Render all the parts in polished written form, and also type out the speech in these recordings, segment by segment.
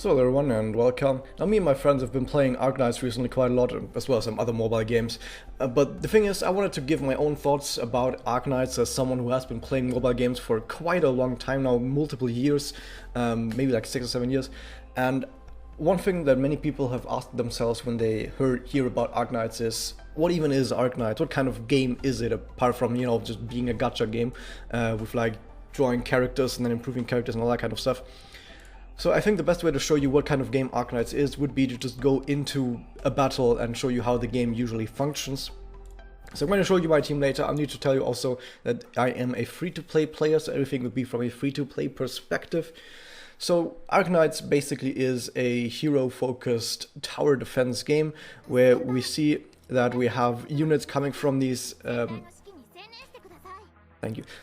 So hello everyone and welcome. Now me and my friends have been playing Arknights recently quite a lot, as well as some other mobile games. But the thing is, I wanted to give my own thoughts about Arknights as someone who has been playing mobile games for quite a long time now, multiple years, maybe like 6 or 7 years. And one thing that many people have asked themselves when they hear about Arknights is, what even is Arknights? What kind of game is it, apart from, you know, just being a gacha game with like drawing characters and then improving characters and all that kind of stuff. So I think the best way to show you what kind of game Arknights is would be to just go into a battle and show you how the game usually functions. So I'm going to show you my team later. I need to tell you also that I am a free-to-play player, so everything would be from a free-to-play perspective. So Arknights basically is a hero-focused tower defense game where we see that we have units coming from these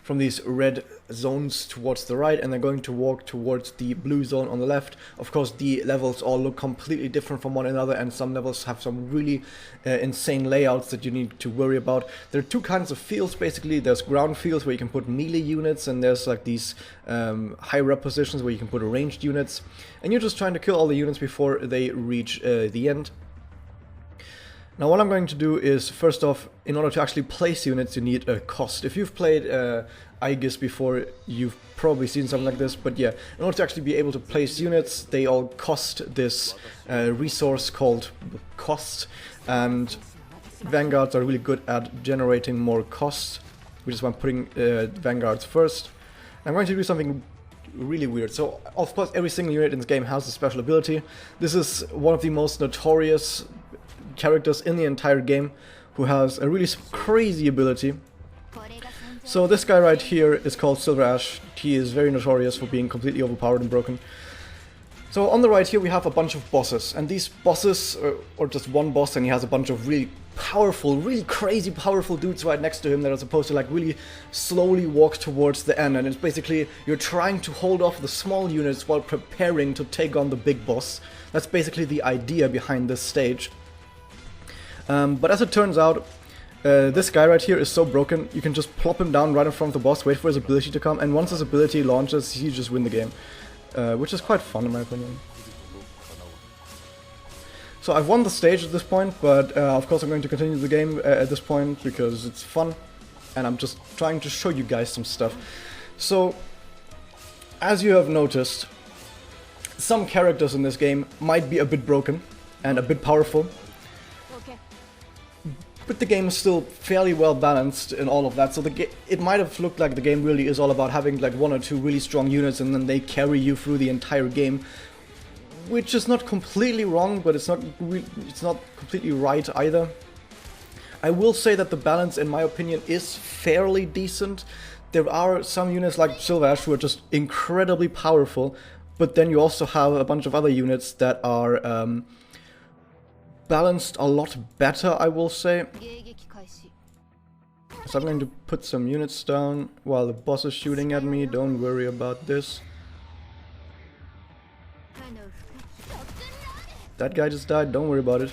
from these red zones towards the right, and they're going to walk towards the blue zone on the left. Of course, the levels all look completely different from one another, and some levels have some really insane layouts that you need to worry about. There are two kinds of fields basically. There's ground fields where you can put melee units, and there's like these high rep positions where you can put ranged units, and you're just trying to kill all the units before they reach the end. Now what I'm going to do is, first off, in order to actually place units you need a cost. If you've played Aegis before, you've probably seen something like this, but yeah, in order to actually be able to place units, they all cost this resource called cost, and vanguards are really good at generating more cost, which is why I'm putting vanguards first. I'm going to do something really weird. So of course every single unit in this game has a special ability. This is one of the most notorious characters in the entire game who has a really crazy ability. So this guy right here is called Silver Ash. He is very notorious for being completely overpowered and broken. So on the right here we have a bunch of bosses, and these bosses, or just one boss, and he has a bunch of really powerful, really crazy powerful dudes right next to him that are supposed to like really slowly walk towards the end, and it's basically you're trying to hold off the small units while preparing to take on the big boss. That's basically the idea behind this stage. But as it turns out, this guy right here is so broken, you can just plop him down right in front of the boss, wait for his ability to come, and once his ability launches, you just win the game. Which is quite fun in my opinion. So I've won the stage at this point, but of course I'm going to continue the game at this point because it's fun, and I'm just trying to show you guys some stuff. So, as you have noticed, some characters in this game might be a bit broken and a bit powerful. But the game is still fairly well balanced in all of that, so it might have looked like the game really is all about having like one or two really strong units and then they carry you through the entire game, which is not completely wrong, but it's not completely right either. I will say that the balance, in my opinion, is fairly decent. There are some units like Silver Ash who are just incredibly powerful, but then you also have a bunch of other units that are balanced a lot better, I will say. So I'm going to put some units down while the boss is shooting at me. Don't worry about this. That guy just died, don't worry about it.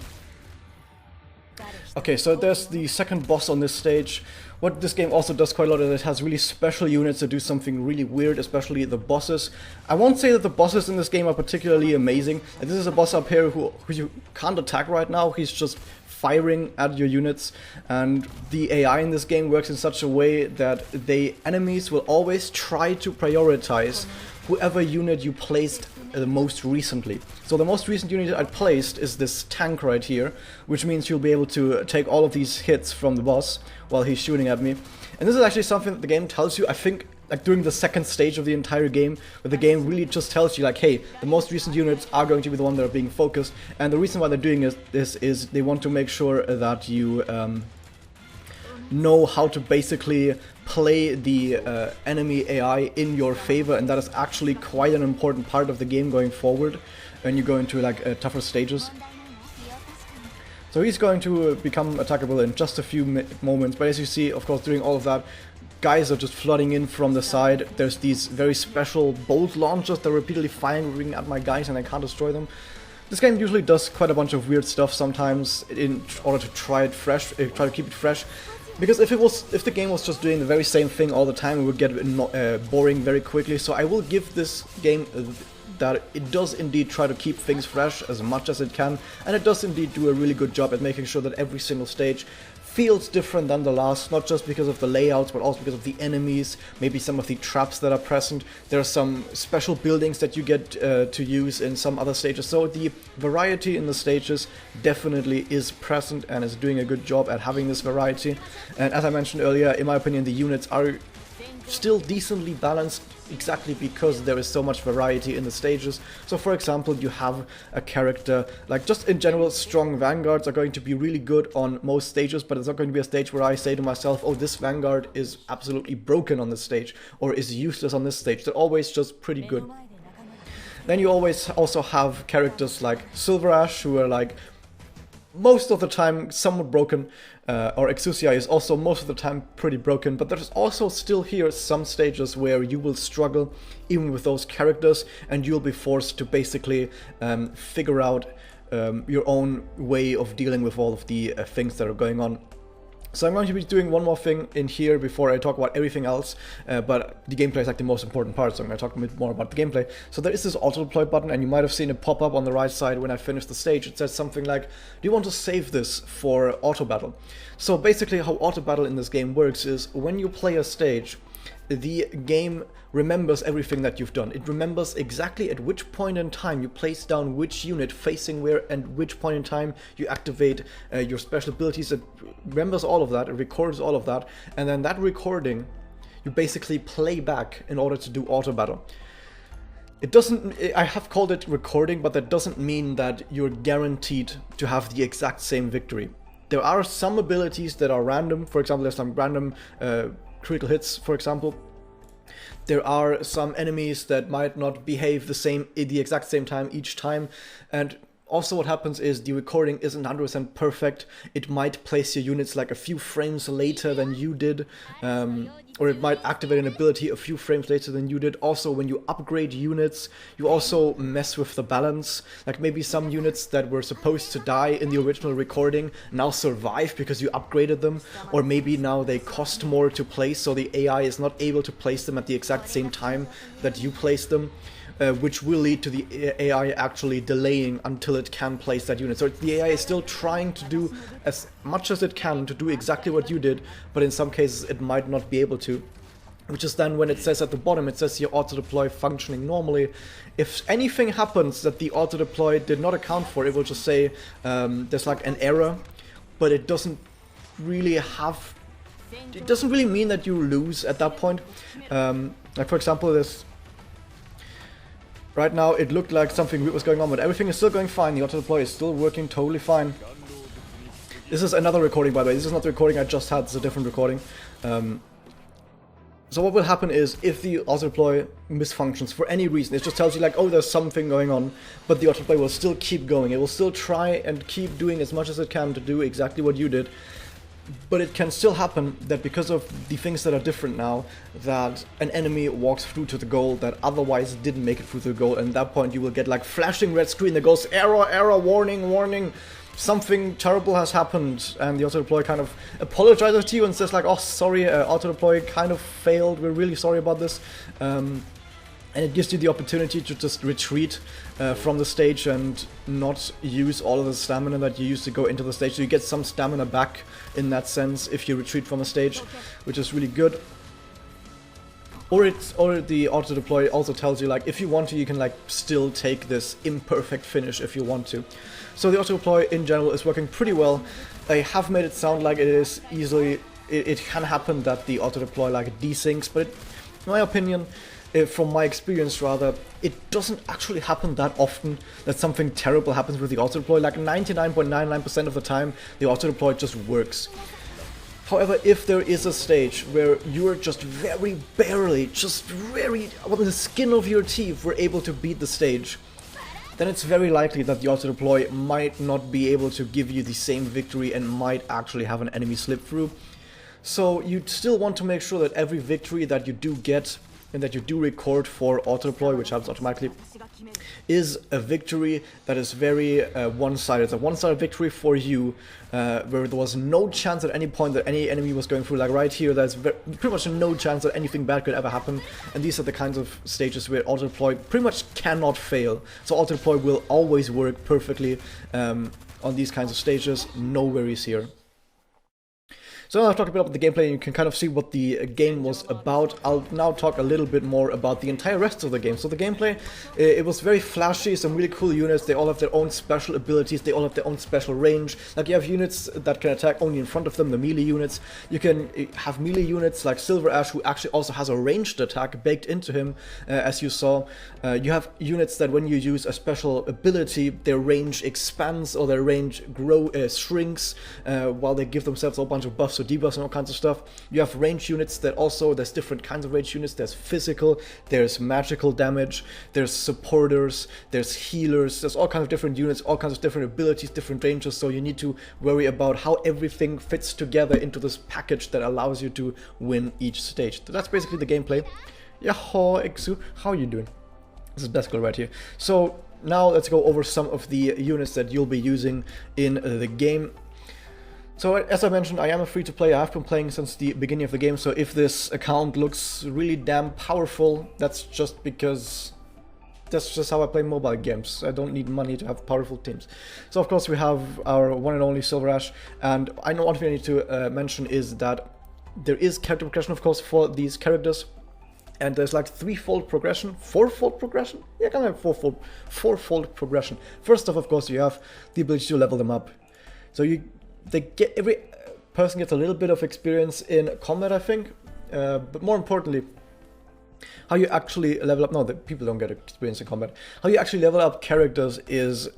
Okay, so there's the second boss on this stage. What this game also does quite a lot is it has really special units that do something really weird, especially the bosses. I won't say that the bosses in this game are particularly amazing. This is a boss up here who you can't attack right now, he's just firing at your units, and the AI in this game works in such a way that the enemies will always try to prioritize whoever unit you placed the most recently. So the most recent unit I placed is this tank right here, which means you'll be able to take all of these hits from the boss while he's shooting at me. And this is actually something that the game tells you, I think, like during the second stage of the entire game, where the game really just tells you like, hey, the most recent units are going to be the ones that are being focused, and the reason why they're doing this is they want to make sure that you know how to basically play the enemy AI in your favor, and that is actually quite an important part of the game going forward when you go into like tougher stages. So he's going to become attackable in just a few moments, but as you see, of course, during all of that, guys are just flooding in from the side. There's these very special bolt launchers that are repeatedly firing at my guys and I can't destroy them. This game usually does quite a bunch of weird stuff sometimes in order to try to keep it fresh. Because if the game was just doing the very same thing all the time, it would get boring very quickly. So I will give this game that it does indeed try to keep things fresh as much as it can, and it does indeed do a really good job at making sure that every single stage feels different than the last, not just because of the layouts, but also because of the enemies, maybe some of the traps that are present. There are some special buildings that you get to use in some other stages, so the variety in the stages definitely is present and is doing a good job at having this variety. And as I mentioned earlier, in my opinion, the units are still decently balanced exactly because there is so much variety in the stages. So for example, you have a character, like just in general, strong vanguards are going to be really good on most stages, but it's not going to be a stage where I say to myself, oh, this vanguard is absolutely broken on this stage, or is useless on this stage. They're always just pretty good. Then you always also have characters like Silver Ash, who are like most of the time somewhat broken, or Exousia is also most of the time pretty broken, but there's also still here some stages where you will struggle even with those characters, and you'll be forced to basically figure out your own way of dealing with all of the things that are going on. So I'm going to be doing one more thing in here before I talk about everything else, but the gameplay is like the most important part, so I'm going to talk a bit more about the gameplay. So there is this auto-deploy button, and you might have seen it pop up on the right side when I finish the stage. It says something like, do you want to save this for auto-battle? So basically how auto-battle in this game works is, when you play a stage, the game remembers everything that you've done. It remembers exactly at which point in time you place down which unit facing where, and which point in time you activate your special abilities. It remembers all of that, it records all of that, and then that recording you basically play back in order to do auto battle. It doesn't, I have called it recording, but that doesn't mean that you're guaranteed to have the exact same victory. There are some abilities that are random. For example, there's some random critical hits, for example. There are some enemies that might not behave the exact same time each time, and also what happens is the recording isn't 100% perfect. It might place your units like a few frames later than you did, or it might activate an ability a few frames later than you did. Also, when you upgrade units, you also mess with the balance. Like maybe some units that were supposed to die in the original recording now survive because you upgraded them, or maybe now they cost more to place, so the AI is not able to place them at the exact same time that you place them. Which will lead to the AI actually delaying until it can place that unit. So the AI is still trying to do as much as it can to do exactly what you did, but in some cases it might not be able to. Which is then when it says at the bottom, it says your auto-deploy functioning normally. If anything happens that the auto-deploy did not account for, it will just say there's like an error, but it doesn't really mean that you lose at that point. Like for example, this right now it looked like something weird was going on, but everything is still going fine. The auto-deploy is still working totally fine. This is another recording, by the way. This is not the recording I just had, it's a different recording. So what will happen is, if the auto-deploy misfunctions for any reason, it just tells you like, oh, there's something going on, but the auto-deploy will still keep going. It will still try and keep doing as much as it can to do exactly what you did. But it can still happen that because of the things that are different now, that an enemy walks through to the goal that otherwise didn't make it through to the goal, and at that point you will get like flashing red screen that goes error, error, warning, warning, something terrible has happened, and the auto-deploy kind of apologizes to you and says like, oh sorry, auto-deploy kind of failed, we're really sorry about this. And it gives you the opportunity to just retreat from the stage and not use all of the stamina that you used to go into the stage. So you get some stamina back in that sense if you retreat from a stage, which is really good. Or the auto-deploy also tells you like, if you want to, you can like still take this imperfect finish if you want to. So the auto-deploy in general is working pretty well. I have made it sound like it is easily, it can happen that the auto-deploy like desyncs, but in my opinion, from my experience rather, it doesn't actually happen that often that something terrible happens with the auto-deploy. Like 99.99% of the time, the auto-deploy just works. However, if there is a stage where you're just very barely, just very on the skin of your teeth were able to beat the stage, then it's very likely that the auto-deploy might not be able to give you the same victory and might actually have an enemy slip through. So you still want to make sure that every victory that you do get and that you do record for auto deploy, which happens automatically, is a victory that is very one-sided. It's a one-sided victory for you, where there was no chance at any point that any enemy was going through. Like right here, there's pretty much no chance that anything bad could ever happen, and these are the kinds of stages where auto deploy pretty much cannot fail. So auto deploy will always work perfectly on these kinds of stages, no worries here. So now I've talked a bit about the gameplay, and you can kind of see what the game was about. I'll now talk a little bit more about the entire rest of the game. So the gameplay, it was very flashy, some really cool units. They all have their own special abilities, they all have their own special range. Like you have units that can attack only in front of them, the melee units. You can have melee units like Silver Ash, who actually also has a ranged attack baked into him, as you saw. You have units that when you use a special ability, their range expands or their range shrinks, while they give themselves a whole bunch of buffs or debuffs and all kinds of stuff. You have range units that also, there's different kinds of range units. There's physical, there's magical damage, there's supporters, there's healers, there's all kinds of different units, all kinds of different abilities, different ranges, so you need to worry about how everything fits together into this package that allows you to win each stage. So that's basically the gameplay. Yaho, Exu, how are you doing? This is Deskel right here. So now let's go over some of the units that you'll be using in the game. So as I mentioned, I am a free-to-play. I have been playing since the beginning of the game, so if this account looks really damn powerful, that's just because that's just how I play mobile games. I don't need money to have powerful teams. So of course we have our one and only Silver Ash, and I know one thing I need to mention is that there is character progression, of course, for these characters. And there's like fourfold progression? Yeah, kind of fourfold progression. First off, of course, you have the ability to level them up. So every person gets a little bit of experience in combat, I think. But more importantly, how you actually level up. No, the people don't get experience in combat. How you actually level up characters is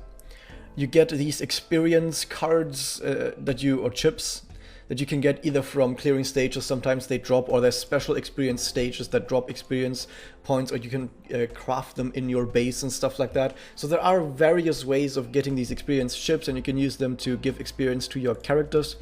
you get these experience cards or chips that you can get either from clearing stages. Sometimes they drop, or there's special experience stages that drop experience points, or you can craft them in your base and stuff like that. So there are various ways of getting these experience chips, and you can use them to give experience to your characters.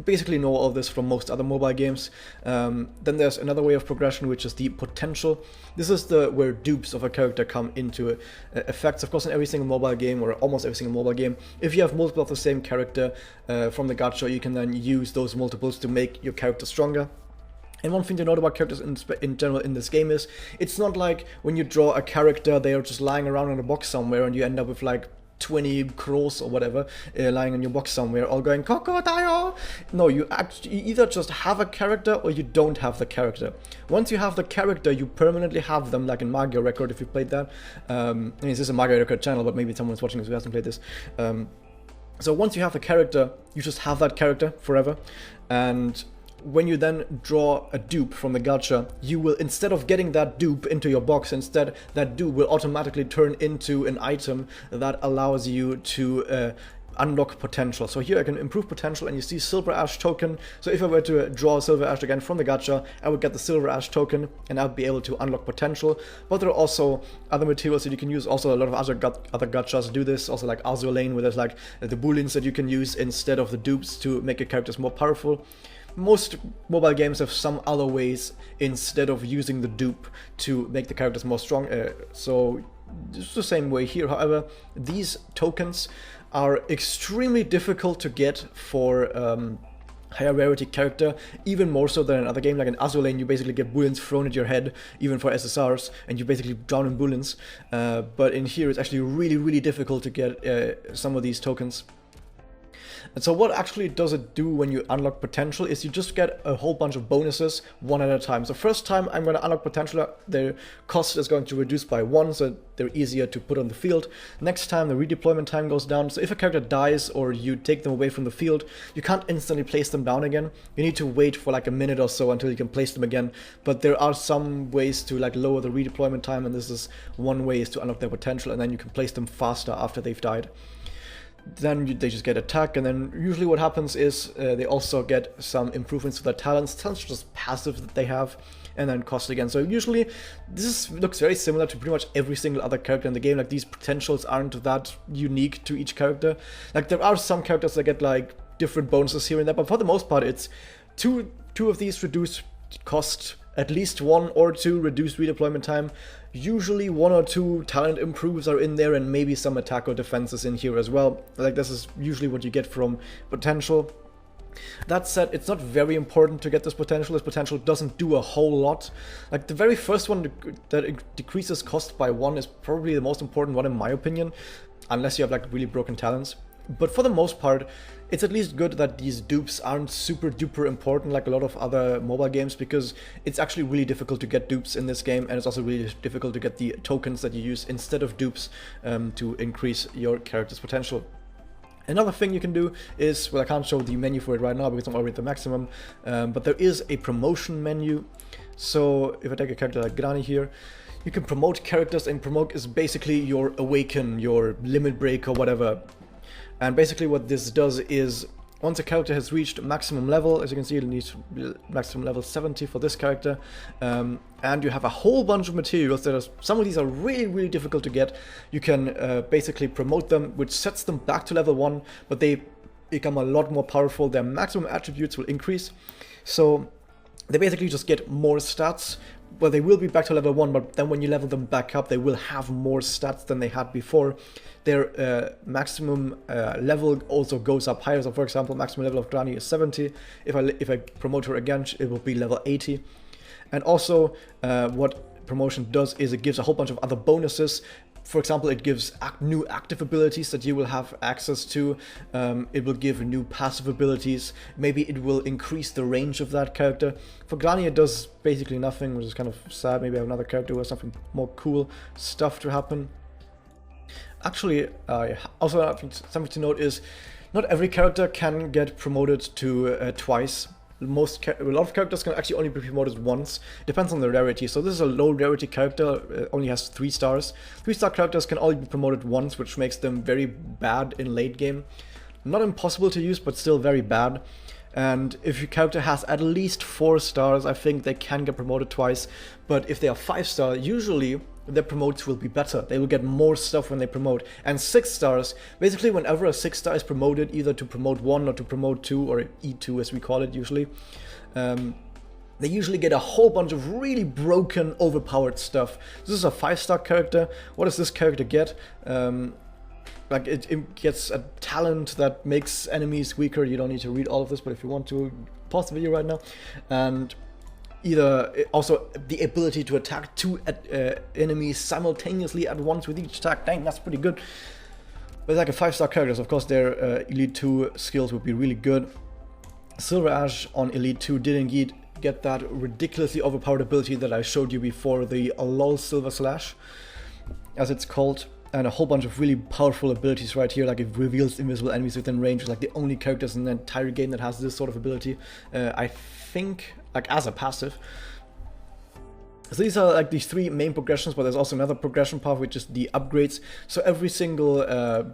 Basically know all this from most other mobile games. Then there's another way of progression, which is the potential. This is where dupes of a character come into effects. Of course, in every single mobile game, or almost every single mobile game, if you have multiple of the same character from the gacha, you can then use those multiples to make your character stronger. And one thing to note about characters in general in this game is, it's not like when you draw a character, they are just lying around in a box somewhere and you end up with like 20 crores or whatever lying in your box somewhere, all going crocodile. No, you either just have a character or you don't have the character. Once you have the character, you permanently have them, like in Mario Record, if you played that. I mean, this is a Mario Record channel, but maybe someone's watching this who hasn't played this. So once you have the character, you just have that character forever. And when you then draw a dupe from the gacha, you will, instead of getting that dupe into your box, instead that dupe will automatically turn into an item that allows you to unlock potential. So here I can improve potential, and you see Silver Ash token. So if I were to draw Silver Ash again from the gacha, I would get the Silver Ash token, and I'd be able to unlock potential. But there are also other materials that you can use. Also, a lot of other gachas do this. Also, like Azure Lane, where there's like the booleans that you can use instead of the dupes to make your characters more powerful. Most mobile games have some other ways instead of using the dupe to make the characters more strong. So it's the same way here. However, these tokens are extremely difficult to get for higher rarity character, even more so than in other games. Like in Azure Lane, you basically get booleans thrown at your head, even for SSRs, and you basically drown in booleans. But in here, it's actually really, really difficult to get some of these tokens. And so what actually does it do when you unlock potential is you just get a whole bunch of bonuses one at a time. So first time I'm going to unlock potential, the cost is going to reduce by 1, so they're easier to put on the field. Next time the redeployment time goes down, so if a character dies or you take them away from the field, you can't instantly place them down again. You need to wait for like a minute or so until you can place them again. But there are some ways to like lower the redeployment time, and this is one way, is to unlock their potential, and then you can place them faster after they've died. Then they just get attack, and then usually what happens is they also get some improvements to their talents. Talents are just passive that they have, and then cost again. So usually this looks very similar to pretty much every single other character in the game. Like, these potentials aren't that unique to each character. Like, there are some characters that get like different bonuses here and there, but for the most part it's two of these reduce cost at least 1 or 2 reduced redeployment time. Usually 1 or 2 talent improves are in there, and maybe some attack or defenses in here as well. Like, this is usually what you get from potential. That said, it's not very important to get this potential. This potential doesn't do a whole lot. Like, the very first one that decreases cost by 1 is probably the most important one in my opinion, unless you have like really broken talents. But for the most part, it's at least good that these dupes aren't super duper important like a lot of other mobile games, because it's actually really difficult to get dupes in this game, and it's also really difficult to get the tokens that you use instead of dupes to increase your character's potential. Another thing you can do is, well, I can't show the menu for it right now because I'm already at the maximum, but there is a promotion menu. So if I take a character like Grani here, you can promote characters, and promote is basically your awaken, your limit break or whatever. And basically what this does is, once a character has reached maximum level, as you can see, it needs maximum level 70 for this character, and you have a whole bunch of materials that are, some of these are really difficult to get. You can basically promote them, which sets them back to level 1, but they become a lot more powerful. Their maximum attributes will increase, so they basically just get more stats. Well, they will be back to level 1, but then when you level them back up, they will have more stats than they had before. Their maximum level also goes up higher. So for example, maximum level of Grani is 70. If I promote her again, it will be level 80. And also what promotion does is it gives a whole bunch of other bonuses. For example, it gives new active abilities that you will have access to. It will give new passive abilities. Maybe it will increase the range of that character. For Grani, it does basically nothing, which is kind of sad. Maybe I have another character who has something more cool stuff to happen. Actually, also something to note is, not every character can get promoted to twice. A lot of characters can actually only be promoted once. Depends on the rarity. So this is a low rarity character, only has 3 stars. 3-star characters can only be promoted once, which makes them very bad in late game. Not impossible to use, but still very bad. And if your character has at least 4 stars, I think they can get promoted twice. But if they are 5-star, usually their promotes will be better. They will get more stuff when they promote. And 6 stars, basically whenever a 6-star is promoted, either to promote 1 or to promote 2, or E2 as we call it usually, they usually get a whole bunch of really broken, overpowered stuff. This is a 5-star character. What does this character get? Like, it gets a talent that makes enemies weaker. You don't need to read all of this, but if you want to, pause the video right now. And also the ability to attack 2 enemies simultaneously at once with each attack. Dang, that's pretty good. But like a 5-star character, so of course their Elite 2 skills would be really good. Silver Ash on Elite 2 did indeed get that ridiculously overpowered ability that I showed you before, the LOL Silver Slash, as it's called. And a whole bunch of really powerful abilities right here, like it reveals invisible enemies within range. It's like the only characters in the entire game that has this sort of ability, I think, like as a passive. So these are like these 3 main progressions, but there's also another progression path, which is the upgrades. So every single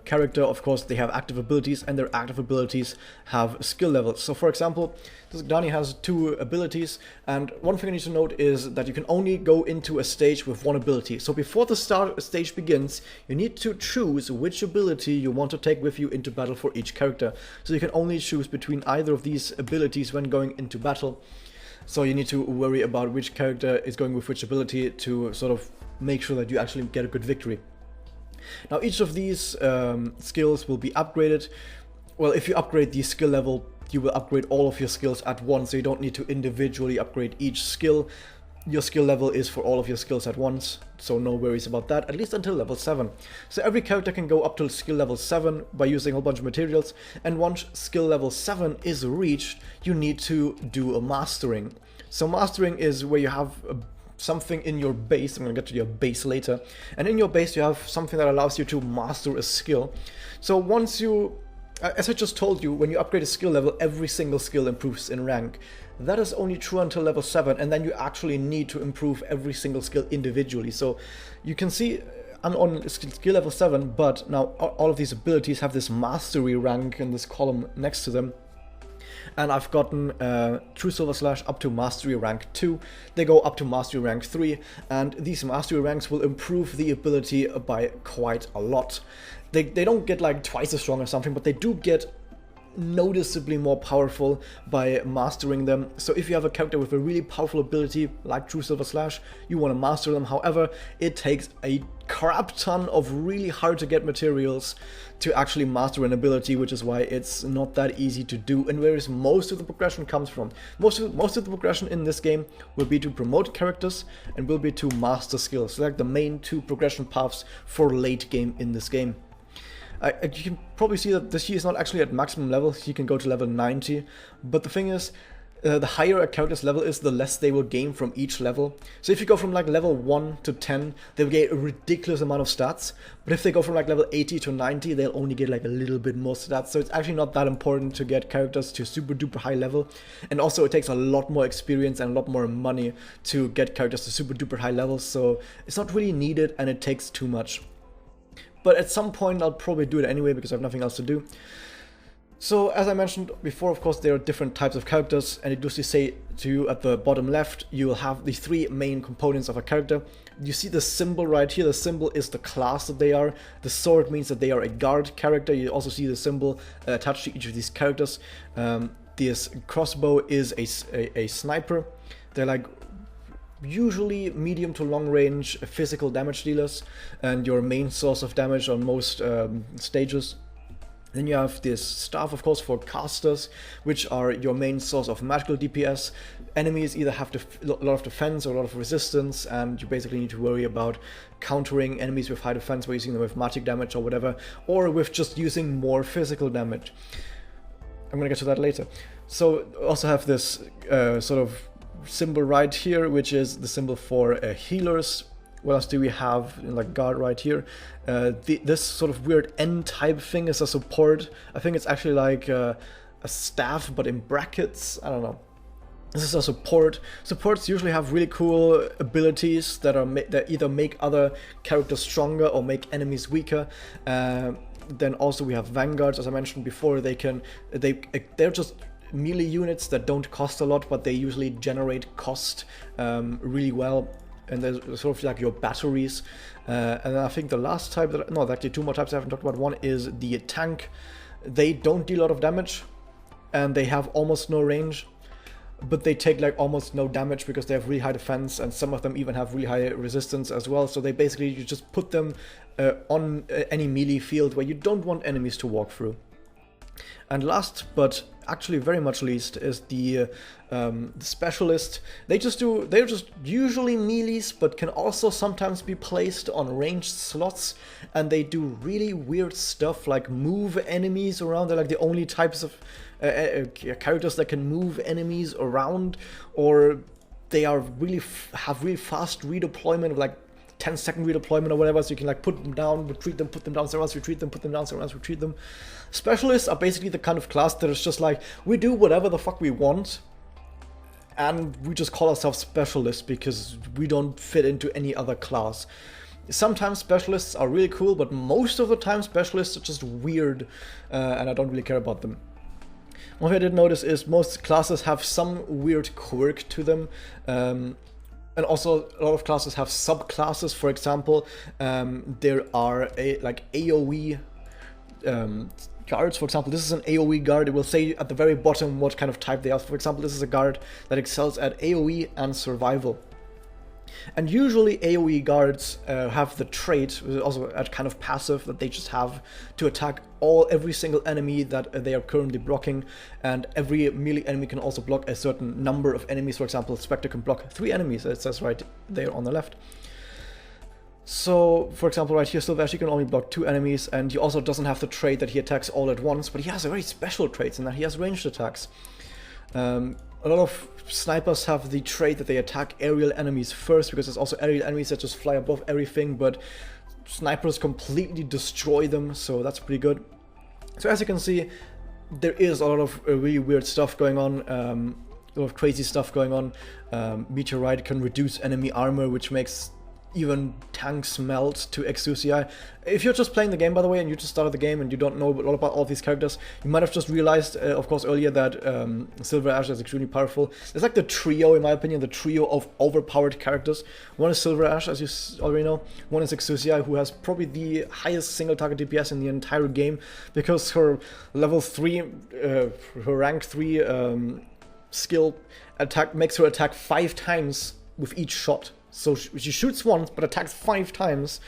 character, of course, they have active abilities, and their active abilities have skill levels. So for example, this Grani has 2 abilities, and one thing I need to note is that you can only go into a stage with 1 ability. So before the stage begins, you need to choose which ability you want to take with you into battle for each character. So you can only choose between either of these abilities when going into battle. So you need to worry about which character is going with which ability to sort of make sure that you actually get a good victory. Now each of these skills will be upgraded. Well, if you upgrade the skill level, you will upgrade all of your skills at once, so you don't need to individually upgrade each skill. Your skill level is for all of your skills at once, so no worries about that, at least until level 7. So every character can go up to skill level 7 by using a whole bunch of materials, and once skill level 7 is reached, you need to do a mastering. So mastering is where you have something in your base. I'm going to get to your base later, and in your base you have something that allows you to master a skill. So once you, as I just told you, when you upgrade a skill level, every single skill improves in rank. That is only true until level 7, and then you actually need to improve every single skill individually. So you can see I'm on skill level 7, but now all of these abilities have this mastery rank in this column next to them. And I've gotten True Silver Slash up to Mastery rank 2. They go up to Mastery rank 3, and these Mastery ranks will improve the ability by quite a lot. They don't get like twice as strong or something, but they do get noticeably more powerful by mastering them. So if you have a character with a really powerful ability like True Silver Slash, you want to master them. However, it takes a crap ton of really hard to get materials to actually master an ability, which is why it's not that easy to do, and where is most of the progression comes from. Most of the progression in this game will be to promote characters and will be to master skills. So like the main two progression paths for late game in this game. You can probably see that he is not actually at maximum level. He can go to level 90, but the thing is, the higher a character's level is, the less they will gain from each level. So if you go from like level 1 to 10, they will get a ridiculous amount of stats, but if they go from like level 80 to 90, they'll only get like a little bit more stats. So it's actually not that important to get characters to super duper high level, and also it takes a lot more experience and a lot more money to get characters to super duper high levels, so it's not really needed and it takes too much. But at some point I'll probably do it anyway because I have nothing else to do. So as I mentioned before, of course, there are different types of characters, and it does say to you at the bottom left, you will have the three main components of a character. You see the symbol right here. The symbol is the class that they are. The sword means that they are a guard character. You also see the symbol attached to each of these characters. This crossbow is a sniper. They're like usually medium to long range physical damage dealers and your main source of damage on most stages. Then you have this staff, of course, for casters, which are your main source of magical DPS. Enemies either have a lot of defense or a lot of resistance, and you basically need to worry about countering enemies with high defense by using them with magic damage or whatever, or with just using more physical damage. I'm gonna get to that later. So also have this sort of symbol right here, which is the symbol for healers. What else do we have? Like guard right here. This sort of weird N-type thing is a support. I think it's actually like a staff, but in brackets. I don't know. This is a support. Supports usually have really cool abilities that either make other characters stronger or make enemies weaker. Then also we have vanguards, as I mentioned before. They're just melee units that don't cost a lot, but they usually generate cost really well. And they're sort of like your batteries. And I think the last type, actually two more types I haven't talked about. One is the tank. They don't deal a lot of damage, and they have almost no range, but they take like almost no damage because they have really high defense, and some of them even have really high resistance as well. So they basically, you just put them on any melee field where you don't want enemies to walk through. And last, but actually very much least, is the specialist. They're just usually melees, but can also sometimes be placed on ranged slots, and they do really weird stuff like move enemies around. They're like the only types of characters that can move enemies around, or they are have really fast redeployment of like 10-second redeployment or whatever, so you can like put them down, retreat them, put them down somewhere else, retreat them, put them down somewhere else, retreat them. Specialists are basically the kind of class that is just like, we do whatever the fuck we want, and we just call ourselves specialists because we don't fit into any other class. Sometimes specialists are really cool, but most of the time specialists are just weird, and I don't really care about them. One thing I did notice is most classes have some weird quirk to them. And also, a lot of classes have subclasses. For example, there are like AoE guards. For example, this is an AoE guard. It will say at the very bottom what kind of type they are. For example, this is a guard that excels at AoE and survival. And usually AoE guards have the trait, also a kind of passive, that they just have to attack every single enemy that they are currently blocking, and every melee enemy can also block a certain number of enemies. For example, Spectre can block 3 enemies, it says right there on the left. So, for example, right here, Sylvash can only block 2 enemies, and he also doesn't have the trait that he attacks all at once, but he has a very special trait in that he has ranged attacks. A lot of snipers have the trait that they attack aerial enemies first, because there's also aerial enemies that just fly above everything, but snipers completely destroy them, so that's pretty good. So as you can see, there is a lot of really weird stuff going on, a lot of crazy stuff going on. Meteorite can reduce enemy armor, which makes even tanks melt to Exousia. If you're just playing the game, by the way, and you just started the game and you don't know a lot about all these characters, you might have just realized, of course, earlier that Silver Ash is extremely powerful. It's like the trio, in my opinion, the trio of overpowered characters. One is Silver Ash, as you already know. One is Exousia, who has probably the highest single target DPS in the entire game, because her level 3, her rank 3 skill attack makes her attack 5 times with each shot. So she shoots once, but attacks 5 times,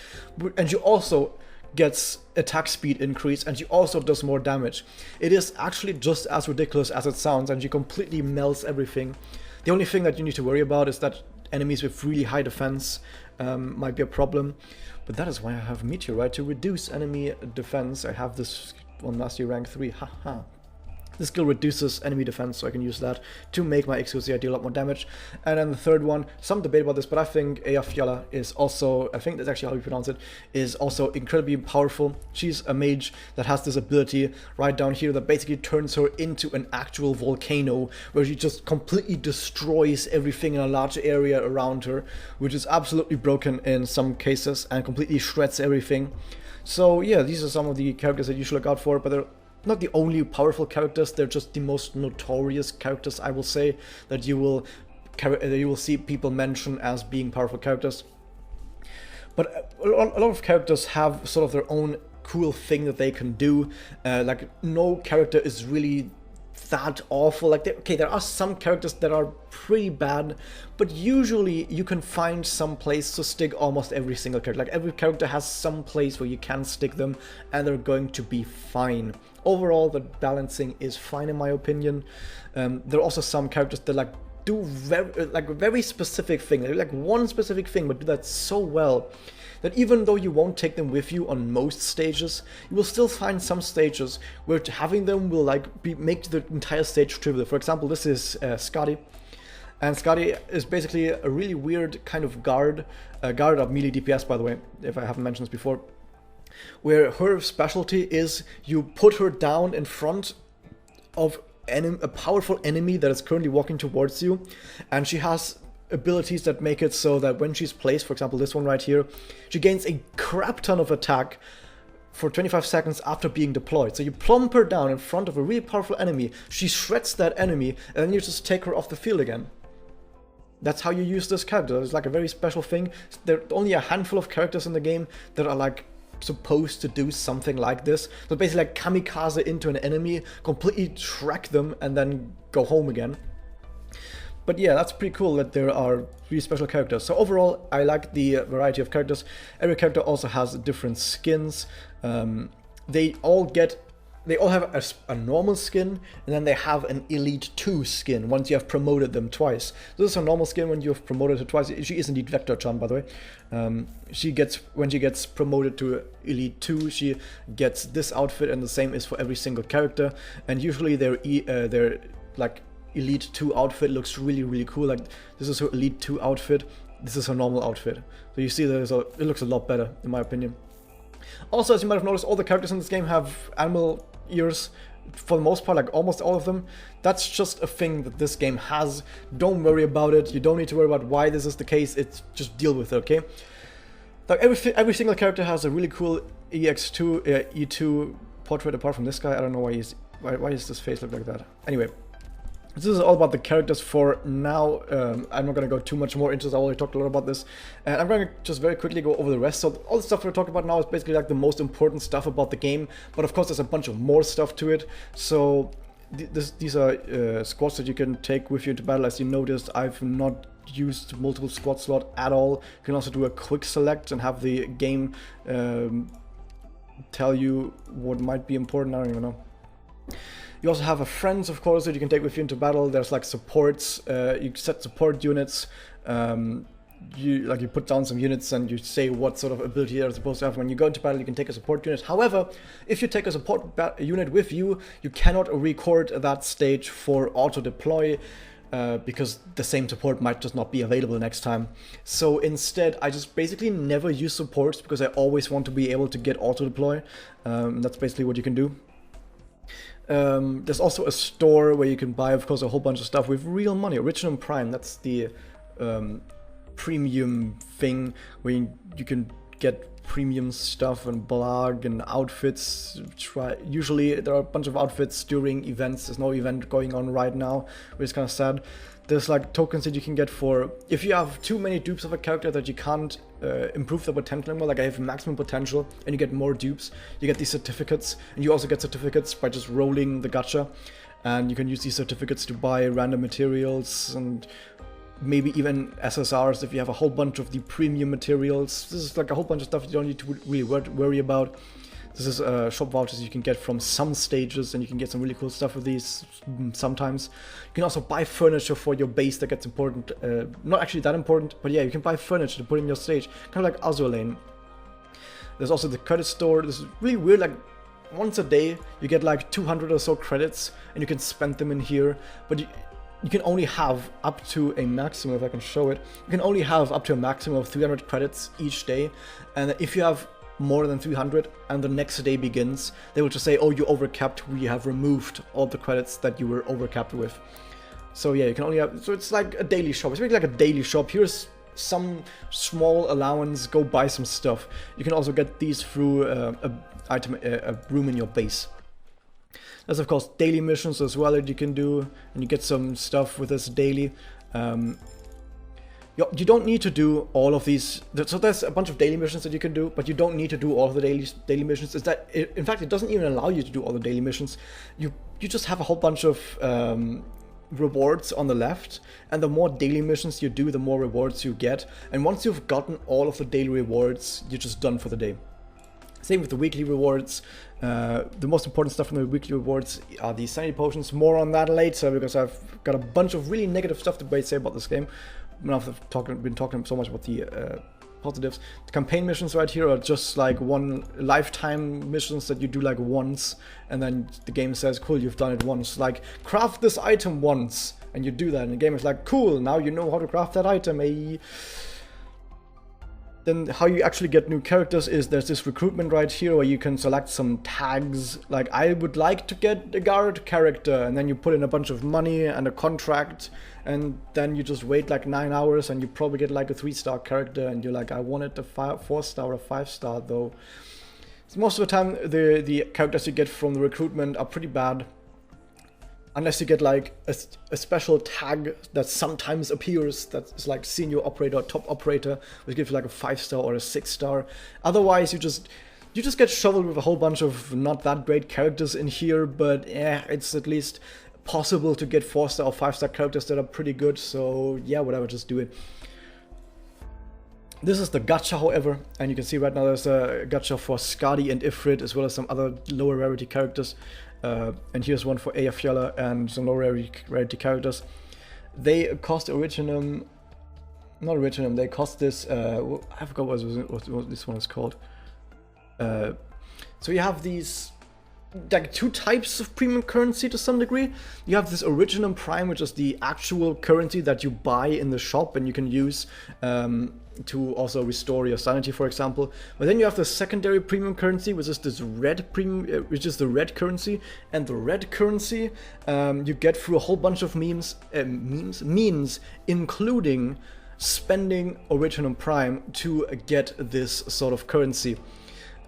and she also gets attack speed increase, and she also does more damage. It is actually just as ridiculous as it sounds, and she completely melts everything. The only thing that you need to worry about is that enemies with really high defense might be a problem, but that is why I have Meteorite to reduce enemy defense. I have this one last year rank 3, haha. This skill reduces enemy defense, so I can use that to make my Exousia deal a lot more damage. And then the third one, some debate about this, but I think Eyjafjalla is also, I think that's actually how you pronounce it, is also incredibly powerful. She's a mage that has this ability right down here that basically turns her into an actual volcano, where she just completely destroys everything in a large area around her, which is absolutely broken in some cases, and completely shreds everything. So yeah, these are some of the characters that you should look out for, but they're not the only powerful characters, they're just the most notorious characters, I will say, that you will see people mention as being powerful characters. But a lot of characters have sort of their own cool thing that they can do. Like, no character is really that awful. Like, okay, there are some characters that are pretty bad, but usually you can find some place to stick almost every single character. Like, every character has some place where you can stick them, and they're going to be fine. Overall, the balancing is fine in my opinion. There are also some characters that like do very specific thing, like one specific thing, but do that so well that even though you won't take them with you on most stages, you will still find some stages where having them will like make the entire stage trivial. For example, this is Skadi. And Skadi is basically a really weird kind of guard of melee DPS, by the way, if I haven't mentioned this before, where her specialty is you put her down in front of a powerful enemy that is currently walking towards you, and she has abilities that make it so that when she's placed, for example this one right here, she gains a crap ton of attack for 25 seconds after being deployed. So you plump her down in front of a really powerful enemy, she shreds that enemy, and then you just take her off the field again. That's how you use this character. It's like a very special thing. There are only a handful of characters in the game that are like supposed to do something like this. So basically like kamikaze into an enemy, completely track them, and then go home again. But yeah, that's pretty cool that there are really special characters. So overall, I like the variety of characters. Every character also has different skins. They all have a normal skin, and then they have an Elite 2 skin once you have promoted them twice. So this is a normal skin when you have promoted her twice. She is indeed Vector-chan, by the way. When she gets promoted to Elite 2, she gets this outfit, and the same is for every single character. And usually their like Elite 2 outfit looks really, really cool. Like, this is her Elite 2 outfit, this is her normal outfit. So you see it looks a lot better, in my opinion. Also, as you might have noticed, all the characters in this game have animal ears, for the most part, like almost all of them. That's just a thing that this game has. Don't worry about it. You don't need to worry about why this is the case. It's just deal with it, okay? Like, every single character has a really cool E2 portrait, apart from this guy. I don't know why does this face look like that? Anyway, this is all about the characters for now. I'm not going to go too much more into this. I already talked a lot about this. And I'm going to just very quickly go over the rest. So all the stuff we're talking about now is basically like the most important stuff about the game. But of course, there's a bunch of more stuff to it. So these are squads that you can take with you into battle. As you noticed, I've not used multiple squad slot at all. You can also do a quick select and have the game tell you what might be important. I don't even know. You also have a friends, of course, that you can take with you into battle. There's like supports. You set support units. You put down some units and you say what sort of ability they're supposed to have. When you go into battle, you can take a support unit. However, if you take a support unit with you, you cannot record that stage for auto deploy. Because the same support might just not be available next time. So instead, I just basically never use supports because I always want to be able to get auto deploy. That's basically what you can do. There's also a store where you can buy, of course, a whole bunch of stuff with real money. Originum Prime, that's the premium thing where you can get premium stuff and blog and outfits. Usually there are a bunch of outfits during events. There's no event going on right now, which is kind of sad. There's like tokens that you can get for if you have too many dupes of a character that you can't improve the potential anymore. Like I have maximum potential and you get more dupes, you get these certificates, and you also get certificates by just rolling the gacha, and you can use these certificates to buy random materials and maybe even SSRs if you have a whole bunch of the premium materials. This is like a whole bunch of stuff you don't need to really worry about. This is shop vouchers you can get from some stages, and you can get some really cool stuff with these sometimes. You can also buy furniture for your base that gets important. Not actually that important, but yeah, you can buy furniture to put in your stage, kind of like Azur Lane. There's also the credit store. This is really weird, like once a day you get like 200 or so credits, and you can spend them in here, but you can only have up to a maximum, if I can show it, you can only have up to a maximum of 300 credits each day, and if you have more than 300 and the next day begins, they will just say, oh, you overcapped, we have removed all the credits that you were overcapped with. So yeah, you can only have, so it's like a daily shop, it's really like a daily shop. Here's some small allowance, go buy some stuff. You can also get these through a room in your base. There's of course daily missions as well that you can do, and you get some stuff with this daily. You don't need to do all of these. So there's a bunch of daily missions that you can do, but you don't need to do all of the daily missions. In fact, it doesn't even allow you to do all the daily missions. You just have a whole bunch of rewards on the left, and the more daily missions you do, the more rewards you get. And once you've gotten all of the daily rewards, you're just done for the day. Same with the weekly rewards. The most important stuff from the weekly rewards are the Sanity potions. More on that later, because I've got a bunch of really negative stuff to say about this game. After been talking so much about the positives. The campaign missions right here are just like one lifetime missions that you do like once, and then the game says, cool, you've done it once. Like, craft this item once, and you do that, and the game is like, cool, now you know how to craft that item, eh? Then how you actually get new characters is there's this recruitment right here where you can select some tags. Like, I would like to get a guard character, and then you put in a bunch of money and a contract, and then you just wait like 9 hours and you probably get like a 3-star character, and you're like, I wanted a 4-star or a 5-star though. So most of the time the characters you get from the recruitment are pretty bad. Unless you get like a special tag that sometimes appears that's like senior operator or top operator, which gives you like a 5-star or a 6-star. Otherwise you just get shoveled with a whole bunch of not that great characters in here, but yeah, it's at least possible to get 4-star or 5-star characters that are pretty good, so yeah, whatever, just do it. This is the gacha, however, and you can see right now there's a gacha for Skadi and Ifrit, as well as some other lower rarity characters. And here's one for Eyjafjalla and some lower rarity characters. They cost they cost this, I forgot what this one is called. So you have these like two types of premium currency to some degree. You have this Originum Prime, which is the actual currency that you buy in the shop and you can use to also restore your sanity, for example. But then you have the secondary premium currency, which is this red premium, which is the red currency, and the red currency you get through a whole bunch of means, including spending Originum Prime to get this sort of currency.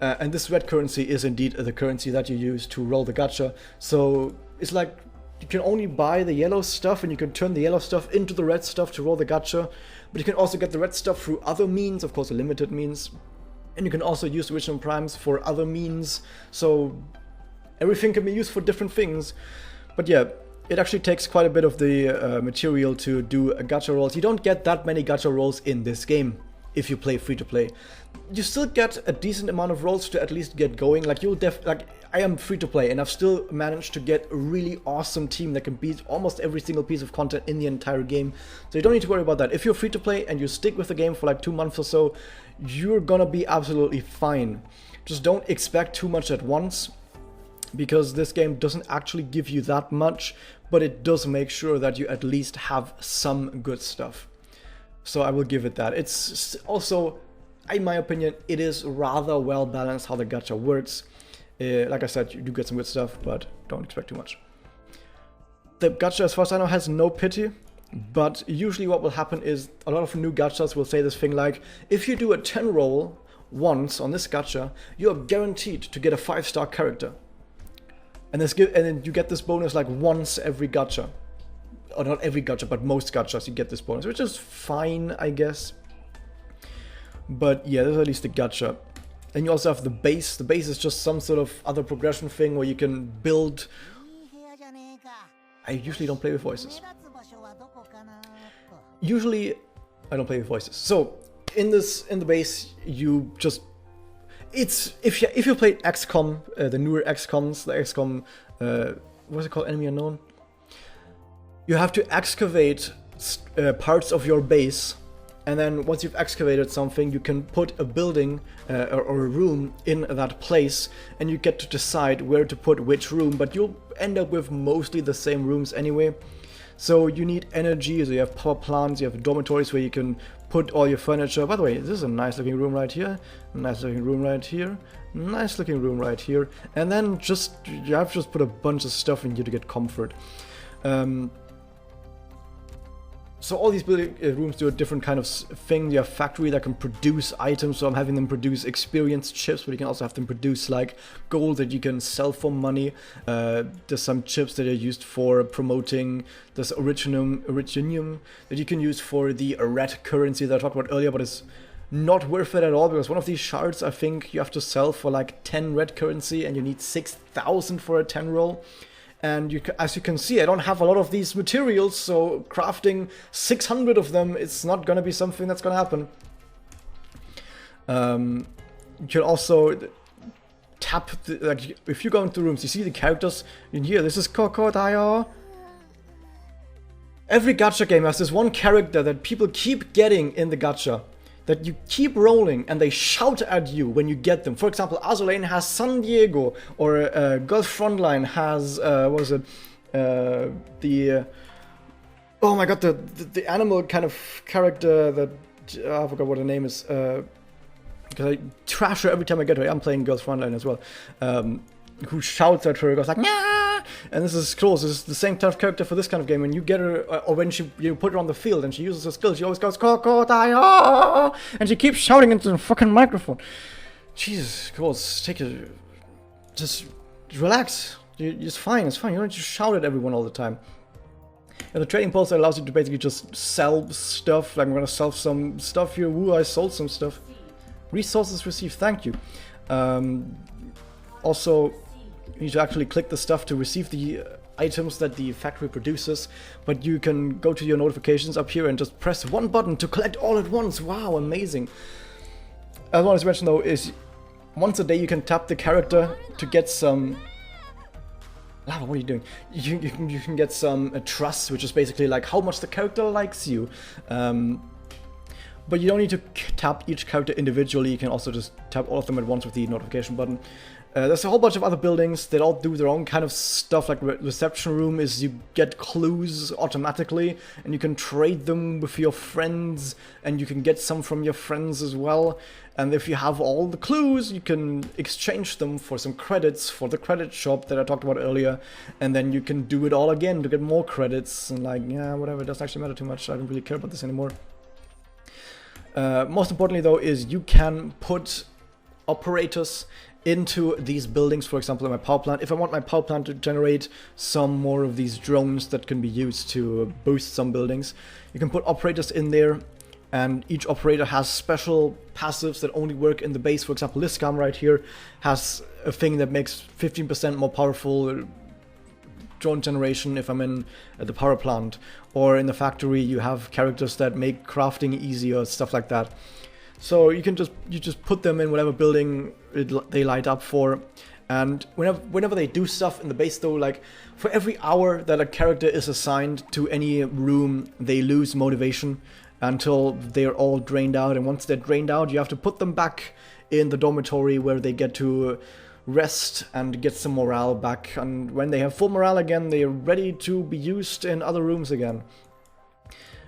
And this red currency is indeed the currency that you use to roll the gacha. So it's like you can only buy the yellow stuff, and you can turn the yellow stuff into the red stuff to roll the gacha. But you can also get the red stuff through other means, of course, a limited means. And you can also use Original Primes for other means. So everything can be used for different things. But yeah, it actually takes quite a bit of the material to do gacha rolls. You don't get that many gacha rolls in this game if you play free to play. You still get a decent amount of rolls to at least get going. Like I am free to play, and I've still managed to get a really awesome team that can beat almost every single piece of content in the entire game. So you don't need to worry about that. If you're free to play and you stick with the game for like 2 months or so, you're gonna be absolutely fine. Just don't expect too much at once, because this game doesn't actually give you that much, but it does make sure that you at least have some good stuff. So I will give it that. It's also, in my opinion, it is rather well balanced how the gacha works. Like I said, you do get some good stuff, but don't expect too much. The gacha, as far as I know, has no pity. But usually what will happen is a lot of new gachas will say this thing like, if you do a 10 roll once on this gacha, you're guaranteed to get a 5-star character. And then you get this bonus like once every gacha. Or not every gacha, but most gachas you get this bonus, which is fine, I guess. But yeah, there's at least the gacha. And you also have the base. The base is just some sort of other progression thing where you can build. I usually don't play with voices. Usually, I don't play with voices. So in the base, you just if you played XCOM, the newer XCOMs, the XCOM what's it called, Enemy Unknown. You have to excavate parts of your base. And then once you've excavated something, you can put a building or a room in that place, and you get to decide where to put which room, but you'll end up with mostly the same rooms anyway. So you need energy, so you have power plants, you have dormitories where you can put all your furniture. By the way, this is a nice looking room right here, nice looking room right here, nice looking room right here, and then you have to just put a bunch of stuff in here to get comfort. So all these building rooms do a different kind of thing. You have factory that can produce items, so I'm having them produce experience chips, but you can also have them produce like gold that you can sell for money. There's some chips that are used for promoting this originium that you can use for the red currency that I talked about earlier, but it's not worth it at all, because one of these shards I think you have to sell for like 10 red currency, and you need 6,000 for a 10 roll. And as you can see, I don't have a lot of these materials, so crafting 600 of them, it's not going to be something that's going to happen. You can also tap, like, if you go into rooms, you see the characters in here. This is Crocodile. Every gacha game has this one character that people keep getting in the gacha, that you keep rolling and they shout at you when you get them. For example, Azulane has San Diego, or Gulf Frontline has, what was it, oh my god, the animal kind of character that, I forgot what her name is, because I trash her every time I get her. I'm playing Gulf Frontline as well, who shouts at her, goes like, "Nyah!" And this is close. This is the same type of character for this kind of game. When you get her, or when you put her on the field and she uses her skills, she always goes crocodile, and she keeps shouting into the fucking microphone. Jesus, Christ, just relax. It's fine. It's fine. You don't need to shout at everyone all the time. And the trading pulse allows you to basically just sell stuff. Like, I'm gonna sell some stuff here. Woo, I sold some stuff. Resources received. Thank you. Also, you need to actually click the stuff to receive the items that the factory produces, but you can go to your notifications up here and just press one button to collect all at once. Wow, amazing. I wanted to mention though is once a day you can tap the character to get some... Lava, what are you doing? You can get some trust, which is basically like how much the character likes you. But you don't need to tap each character individually, you can also just tap all of them at once with the notification button. There's a whole bunch of other buildings that all do their own kind of stuff, like reception room is you get clues automatically, and you can trade them with your friends, and you can get some from your friends as well. And if you have all the clues, you can exchange them for some credits for the credit shop that I talked about earlier, and then you can do it all again to get more credits, and like, yeah, whatever, it doesn't actually matter too much, I don't really care about this anymore. Most importantly though is you can put operators into these buildings. For example, in my power plant, if I want my power plant to generate some more of these drones that can be used to boost some buildings, you can put operators in there, and each operator has special passives that only work in the base. For example, this cam right here has a thing that makes 15% more powerful drone generation if I'm in the power plant, or in the factory you have characters that make crafting easier, stuff like that. So you just put them in whatever building they light up for, and whenever they do stuff in the base though, like for every hour that a character is assigned to any room, they lose motivation until they're all drained out, and once they're drained out, you have to put them back in the dormitory where they get to rest and get some morale back, and when they have full morale again, they're ready to be used in other rooms again.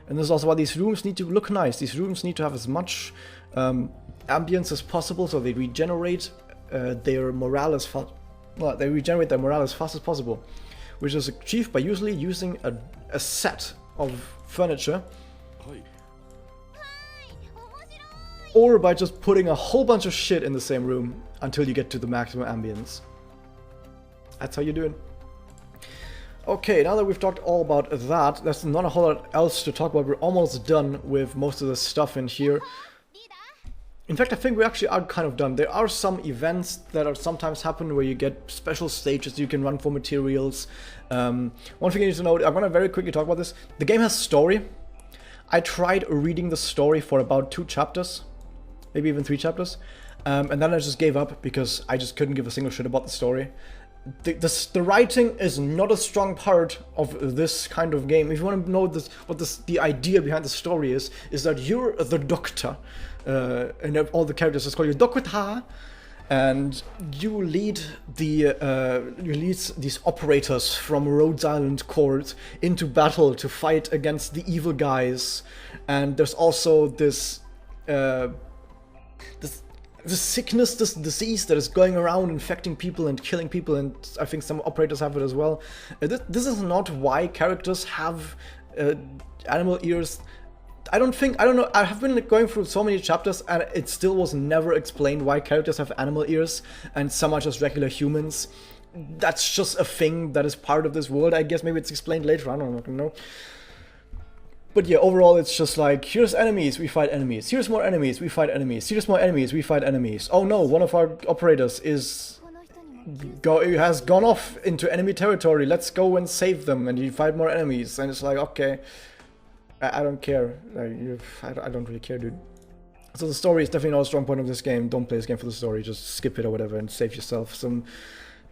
And this is also why these rooms need to look nice. These rooms need to have as much ambience as possible, so they regenerate their morale as fast. Well, they regenerate their morale as fast as possible, which is achieved by usually using a set of furniture, or by just putting a whole bunch of shit in the same room until you get to the maximum ambience. That's how you do it. Okay, now that we've talked all about that, there's not a whole lot else to talk about. We're almost done with most of the stuff in here. In fact, I think we actually are kind of done. There are some events that are sometimes happen where you get special stages you can run for materials. One thing you need to know, I'm going to very quickly talk about this. The game has story. I tried reading the story for about 2 chapters, maybe even 3 chapters, and then I just gave up because I just couldn't give a single shit about the story. The writing is not a strong part of this kind of game. If you want to know the idea behind the story is that you're the doctor, and all the characters just call you Doctor, and you lead these operators from Rhodes Island Court into battle to fight against the evil guys. And there's also this sickness, this disease that is going around infecting people and killing people, and I think some operators have it as well. This is not why characters have animal ears. I don't know, I have been going through so many chapters and it still was never explained why characters have animal ears and some are just regular humans. That's just a thing that is part of this world. I guess maybe it's explained later, I don't know. But yeah, overall it's just like, here's enemies, we fight enemies. Here's more enemies, we fight enemies. Here's more enemies, we fight enemies. Oh no, one of our operators has gone off into enemy territory. Let's go and save them. And you fight more enemies. And it's like, okay, I don't care. I don't really care, dude. So the story is definitely not a strong point of this game. Don't play this game for the story. Just skip it or whatever and save yourself some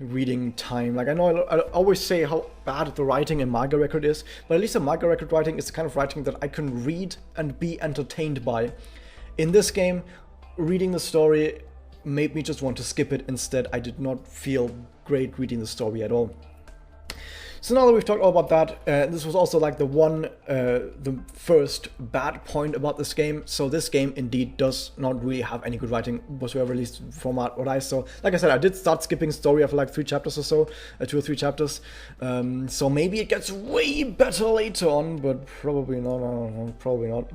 reading time. Like, I know I always say how bad the writing in manga record is, but at least the manga record writing is the kind of writing that I can read and be entertained by. In this game, reading the story made me just want to skip it instead. I did not feel great reading the story at all. So now that we've talked all about that, this was also like the first bad point about this game. So this game indeed does not really have any good writing whatsoever, at least from what I saw. Like I said, I did start skipping story after like 3 chapters or so, 2 or 3 chapters. So maybe it gets way better later on, but probably not. No, probably not.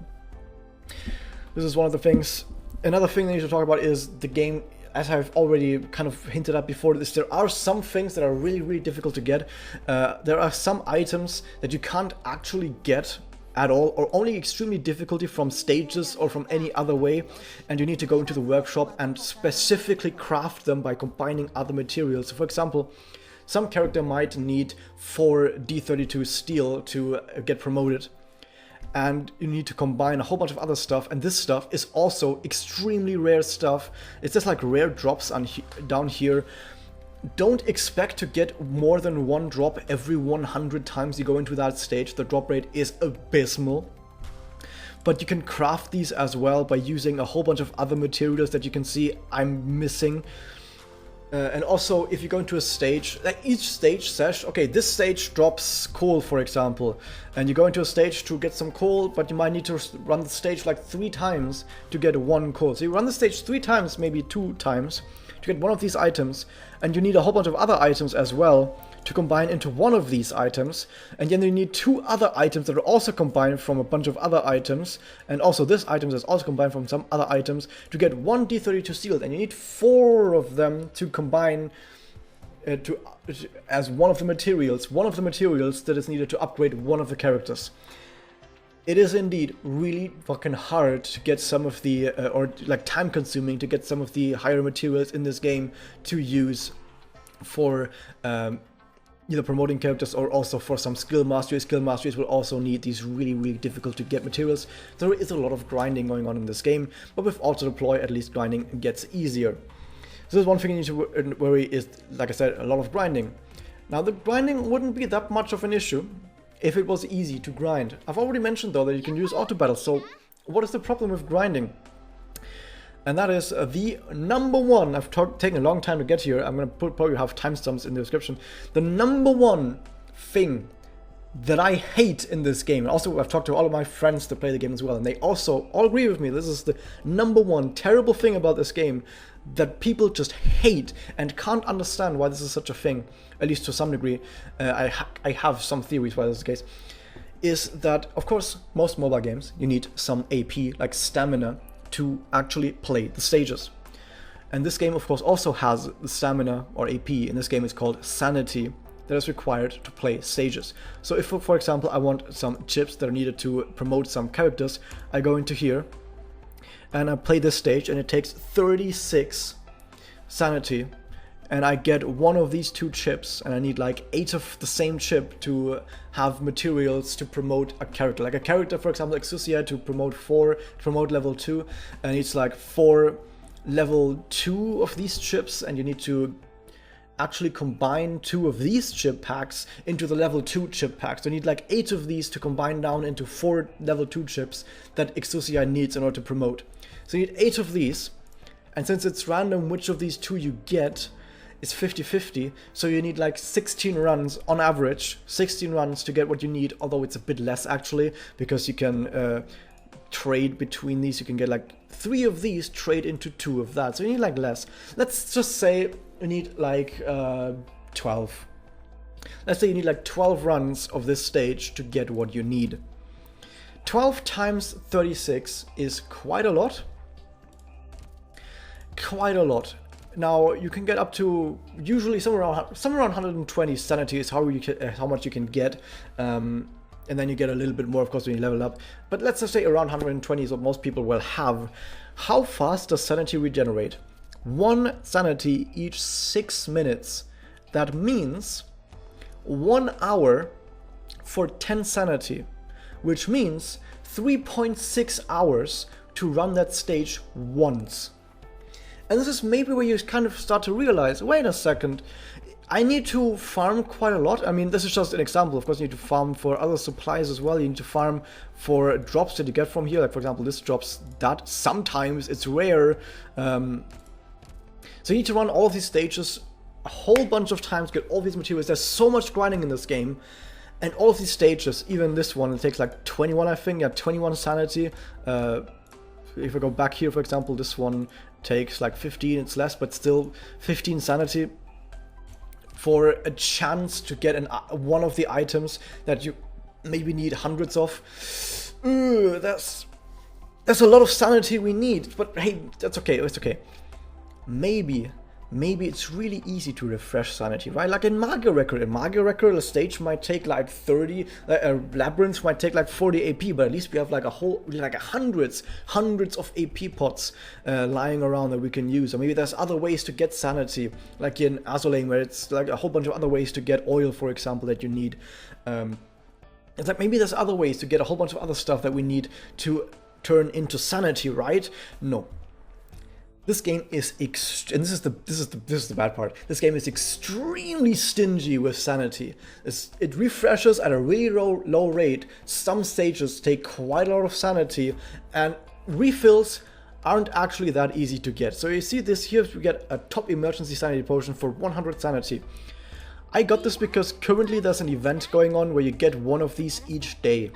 This is one of the things. Another thing that you should talk about is the game. As I've already kind of hinted at before, there are some things that are really, really difficult to get. There are some items that you can't actually get at all, or only extremely difficulty from stages or from any other way, and you need to go into the workshop and specifically craft them by combining other materials. So for example, some character might need 4 D32 steel to get promoted. And you need to combine a whole bunch of other stuff, and this stuff is also extremely rare stuff. It's just like rare drops down here. Don't expect to get more than 1 drop every 100 times you go into that stage. The drop rate is abysmal. But you can craft these as well by using a whole bunch of other materials that you can see I'm missing. And also, if you go into a stage, like each stage says, okay, this stage drops coal, for example, and you go into a stage to get some coal, but you might need to run the stage like 3 times to get 1 coal. So you run the stage 3 times, maybe 2 times, to get one of these items, and you need a whole bunch of other items as well to combine into one of these items, and then you need 2 other items that are also combined from a bunch of other items, and also this item is also combined from some other items to get 1 D32 sealed, and you need 4 of them to combine as one of the materials that is needed to upgrade one of the characters. It is indeed really fucking hard to get some of the, or like time consuming to get some of the higher materials in this game to use for either promoting characters or also for some skill masteries. Skill masteries will also need these really, really difficult to get materials. There is a lot of grinding going on in this game, but with auto deploy, at least grinding gets easier. So there's one thing you need to worry is, like I said, a lot of grinding. Now the grinding wouldn't be that much of an issue if it was easy to grind. I've already mentioned though that you can use auto battle, so what is the problem with grinding? And that is the number one. I've taken a long time to get here. I'm going to probably have timestamps in the description. The number one thing that I hate in this game, and also I've talked to all of my friends that play the game as well, and they also all agree with me, this is the number one terrible thing about this game that people just hate and can't understand why this is such a thing, at least to some degree. I have some theories why this is the case. is that, of course, most mobile games, you need some AP, like stamina, to actually play the stages. And this game, of course, also has the stamina, or AP, in this game it's called Sanity, that is required to play stages. So if, for example, I want some chips that are needed to promote some characters, I go into here, and I play this stage, and it takes 36 Sanity, and I get one of these 2 chips, and I need like 8 of the same chip to have materials to promote a character. Like a character, for example, Exousia, to promote level 2, and it's like 4 level 2 of these chips, and you need to actually combine 2 of these chip packs into the level 2 chip packs. So you need like 8 of these to combine down into 4 level 2 chips that Exousia needs in order to promote. So you need 8 of these, and since it's random which of these 2 you get, it's 50-50, so you need like 16 runs on average, 16 runs to get what you need, although it's a bit less actually, because you can trade between these. You can get like 3 of these, trade into 2 of that, so you need like less. Let's just say you need like 12. Let's say you need like 12 runs of this stage to get what you need. 12 times 36 is quite a lot. Quite a lot. Now you can get up to usually somewhere around 120 sanity is how much you can get, and then you get a little bit more, of course, when you level up. But let's just say around 120 is what most people will have. How fast does sanity regenerate? 1 sanity each 6 minutes. That means 1 hour for 10 sanity, which means 3.6 hours to run that stage once. And this is maybe where you kind of start to realize, wait a second, I need to farm quite a lot. I mean, this is just an example. Of course, you need to farm for other supplies as well. You need to farm for drops that you get from here. Like, for example, this drops that. Sometimes it's rare. So you need to run all of these stages a whole bunch of times, get all these materials. There's so much grinding in this game. And all of these stages, even this one, it takes like 21, I think. Yeah, 21 sanity. If I go back here, for example, this one takes like 15, it's less, but still 15 sanity for a chance to get one of the items that you maybe need hundreds of. That's a lot of sanity we need, but hey, that's okay, it's okay. Maybe it's really easy to refresh sanity, right? Like in Magia Record. A stage might take like 30, a labyrinth might take like 40 AP, but at least we have like hundreds of AP pots lying around that we can use. Or maybe there's other ways to get sanity, like in Azulane, where it's like a whole bunch of other ways to get oil, for example, that you need. It's like maybe there's other ways to get a whole bunch of other stuff that we need to turn into sanity, right? No. This game is and this is the bad part. This game is extremely stingy with sanity. It refreshes at a really low rate. Some stages take quite a lot of sanity, and refills aren't actually that easy to get. So you see this here, we get a top emergency sanity potion for 100 sanity. I got this because currently there's an event going on where you get one of these each day.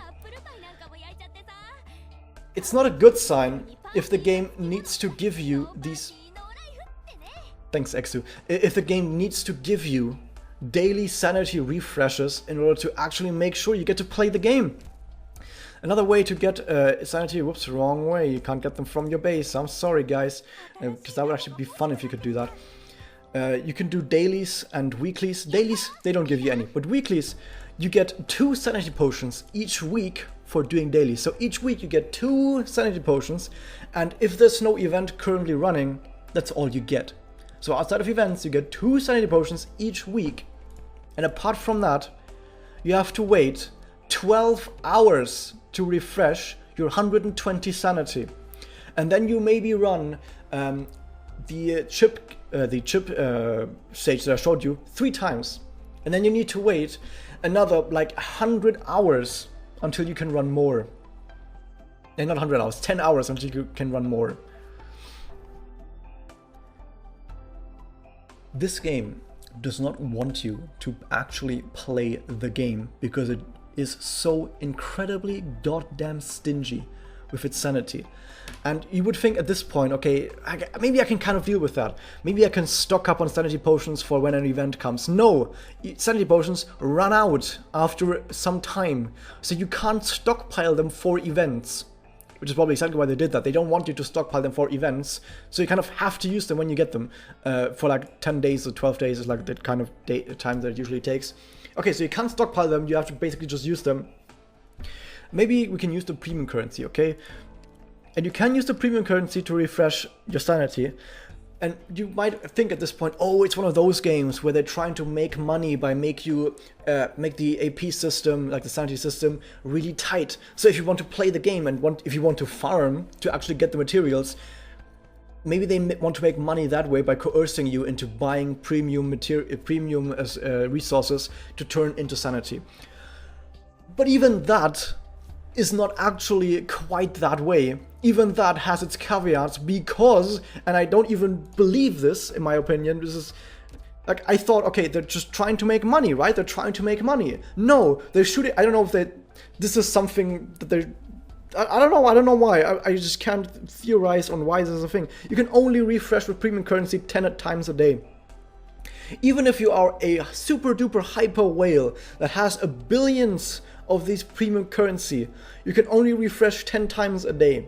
It's not a good sign if the game needs to give you these... Thanks, Exu. If the game needs to give you daily sanity refreshes in order to actually make sure you get to play the game. Another way to get sanity... Whoops, wrong way. You can't get them from your base. I'm sorry, guys. Because that would actually be fun if you could do that. You can do dailies and weeklies. Dailies, they don't give you any. But weeklies, you get 2 sanity potions each week for doing daily. So each week you get 2 sanity potions, and if there's no event currently running, that's all you get. So outside of events, you get 2 sanity potions each week, and apart from that, you have to wait 12 hours to refresh your 120 sanity. And then you maybe run the chip stage that I showed you 3 times. And then you need to wait another like 100 hours until you can run more. And not 100 hours, 10 hours until you can run more. This game does not want you to actually play the game because it is so incredibly goddamn stingy with its sanity. And you would think at this point, okay, maybe I can kind of deal with that. Maybe I can stock up on sanity potions for when an event comes. No, sanity potions run out after some time, so you can't stockpile them for events. Which is probably exactly why they did that. They don't want you to stockpile them for events, so you kind of have to use them when you get them. For like 10 days or 12 days is like the kind of time that it usually takes. Okay, so you can't stockpile them, you have to basically just use them. Maybe we can use the premium currency, okay? And you can use the premium currency to refresh your sanity. And you might think at this point, oh, it's one of those games where they're trying to make money by make the AP system, like the sanity system, really tight. So if you want to play the game and if you want to farm to actually get the materials, maybe they want to make money that way by coercing you into buying premium resources to turn into sanity. But even that is not actually quite that way. Even that has its caveats because, and I don't even believe this in my opinion, this is like, I thought, okay, they're just trying to make money, right? They're trying to make money. No, they're shooting, I don't know if this is something that they're, I don't know why, I just can't theorize on why this is a thing. You can only refresh with premium currency 10 times a day. Even if you are a super duper hyper whale that has billions of these premium currency, you can only refresh 10 times a day.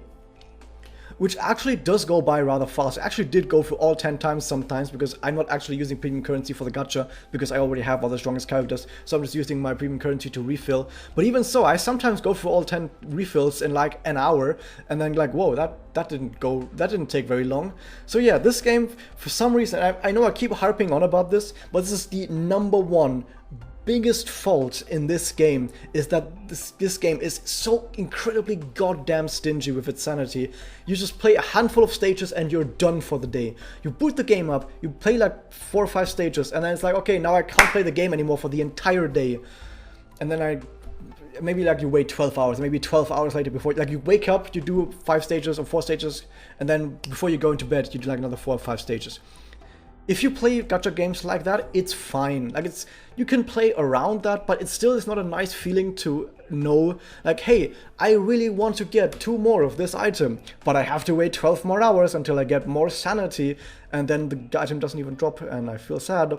Which actually does go by rather fast. I actually did go through all 10 times sometimes because I'm not actually using premium currency for the gacha because I already have all the strongest characters, so I'm just using my premium currency to refill. But even so, I sometimes go through all 10 refills in like an hour and then like, whoa, that didn't take very long. So yeah, this game, for some reason, I know I keep harping on about this, but this is the #1 biggest fault in this game, is that this game is so incredibly goddamn stingy with its sanity. You just play a handful of stages and you're done for the day. You boot the game up, you play like 4 or 5 stages, and then it's like, okay, now I can't play the game anymore for the entire day. And then maybe like you wait 12 hours, maybe 12 hours later before, like you wake up, you do 5 stages or 4 stages, and then before you go into bed, you do like another 4 or 5 stages. If you play gacha games like that, it's fine. Like you can play around that, but it still is not a nice feeling to know, like, hey, I really want to get 2 more of this item, but I have to wait 12 more hours until I get more sanity, and then the item doesn't even drop, and I feel sad.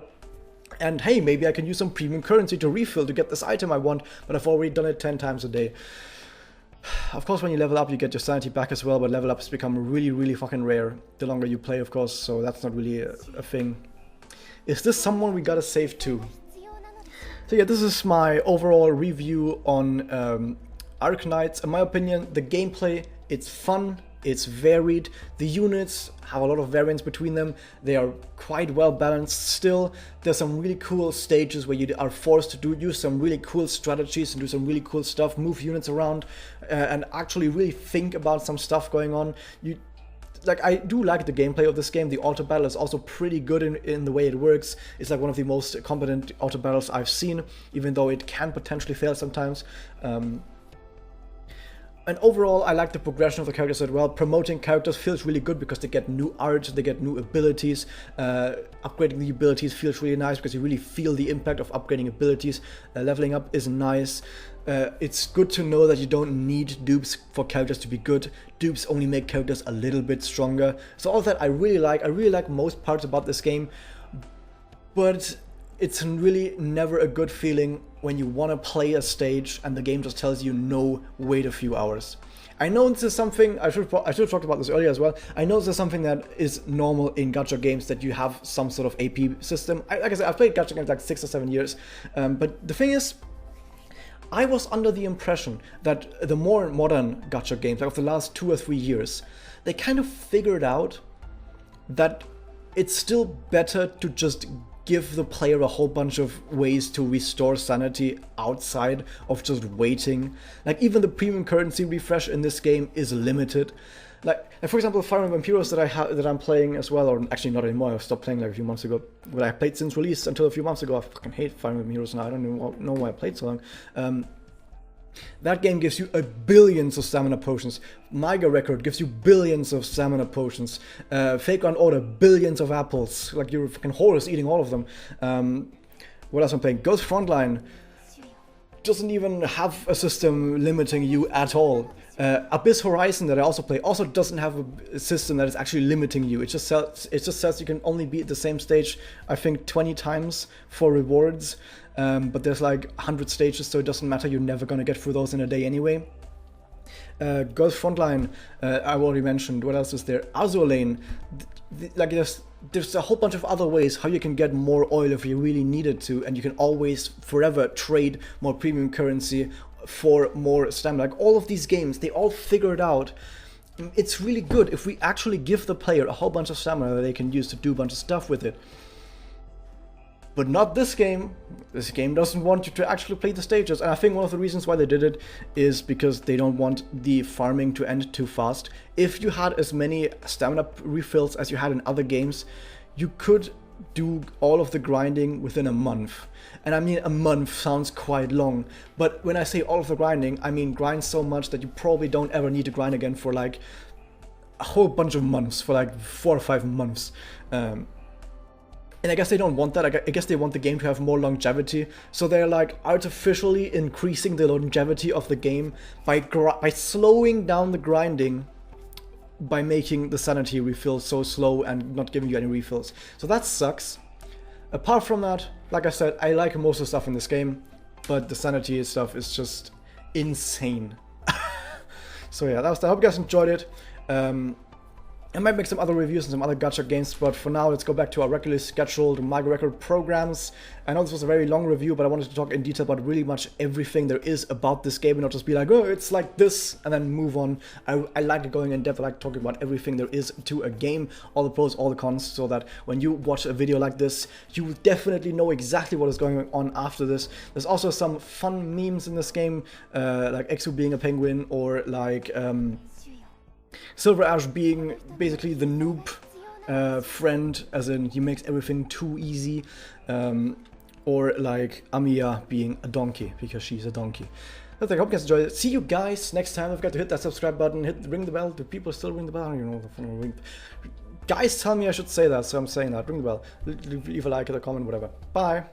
And hey, maybe I can use some premium currency to refill to get this item I want, but I've already done it 10 times a day. Of course, when you level up, you get your sanity back as well, but level ups become really, really fucking rare the longer you play, of course, so that's not really a thing. Is this someone we gotta save to? So yeah, this is my overall review on Arknights. In my opinion, the gameplay, it's fun, it's varied, the units have a lot of variance between them, they are quite well balanced still. There's some really cool stages where you are forced to use some really cool strategies and do some really cool stuff, move units around, and actually really think about some stuff going on. I do like the gameplay of this game. The auto battle is also pretty good in the way it works. It's like one of the most competent auto battles I've seen, even though it can potentially fail sometimes. And overall, I like the progression of the characters as well. Promoting characters feels really good because they get new art, they get new abilities. Upgrading the abilities feels really nice because you really feel the impact of upgrading abilities. Leveling up is nice. It's good to know that you don't need dupes for characters to be good. Dupes only make characters a little bit stronger. So all that I really like. I really like most parts about this game. But it's really never a good feeling when you want to play a stage and the game just tells you no, wait a few hours. I know this is something, I should have talked about this earlier as well. I know this is something that is normal in gacha games, that you have some sort of AP system. Like I said, I've played gacha games like 6 or 7 years, but the thing is, I was under the impression that the more modern gacha games, like of the last 2 or 3 years, they kind of figured out that it's still better to just give the player a whole bunch of ways to restore sanity outside of just waiting. Like even the premium currency refresh in this game is limited. Like for example, Fire Emblem Heroes that I'm playing as well, or actually not anymore. I stopped playing like a few months ago. But I played since release until a few months ago. I fucking hate Fire Emblem Heroes now. I don't know why I played so long. That game gives you billions of stamina potions. Mega Record gives you billions of stamina potions. Fake on Order, billions of apples. Like you're a fucking horse eating all of them. What else I'm playing? Ghost Frontline doesn't even have a system limiting you at all. Abyss Horizon, that I also play, also doesn't have a system that is actually limiting you. It just says you can only be at the same stage, I think, 20 times for rewards. But there's like 100 stages, so it doesn't matter. You're never gonna get through those in a day anyway. Girls Frontline, I already mentioned. What else is there? Azur Lane. Like there's a whole bunch of other ways how you can get more oil if you really needed to, and you can always forever trade more premium currency for more stamina. Like all of these games, they all figure it out. It's really good if we actually give the player a whole bunch of stamina that they can use to do a bunch of stuff with it. But not this game. This game doesn't want you to actually play the stages. And I think one of the reasons why they did it is because they don't want the farming to end too fast. If you had as many stamina refills as you had in other games, you could do all of the grinding within a month. And I mean, a month sounds quite long. But when I say all of the grinding, I mean grind so much that you probably don't ever need to grind again for like a whole bunch of months, for like 4 or 5 months. And I guess they don't want that. I guess they want the game to have more longevity. So they're like artificially increasing the longevity of the game by slowing down the grinding, by making the sanity refill so slow and not giving you any refills. So that sucks. Apart from that, like I said, I like most of the stuff in this game, but the sanity stuff is just insane. So yeah, that was that. I hope you guys enjoyed it. I might make some other reviews and some other gacha games, but for now, let's go back to our regularly scheduled My Record programs. I know this was a very long review, but I wanted to talk in detail about really much everything there is about this game and not just be like, oh, it's like this, and then move on. I like going in depth. I like talking about everything there is to a game, all the pros, all the cons, so that when you watch a video like this, you will definitely know exactly what is going on after this. There's also some fun memes in this game, like Exu being a penguin, or like Silver Ash being basically the noob friend, as in he makes everything too easy, or like Amiya being a donkey because she's a donkey. That's it. I hope you guys enjoyed it. See you guys next time. Don't forget to hit that subscribe button, ring the bell. Do people still ring the bell? You know, ring. Guys tell me I should say that, so I'm saying that. Ring the bell. Leave a like, a comment, whatever. Bye.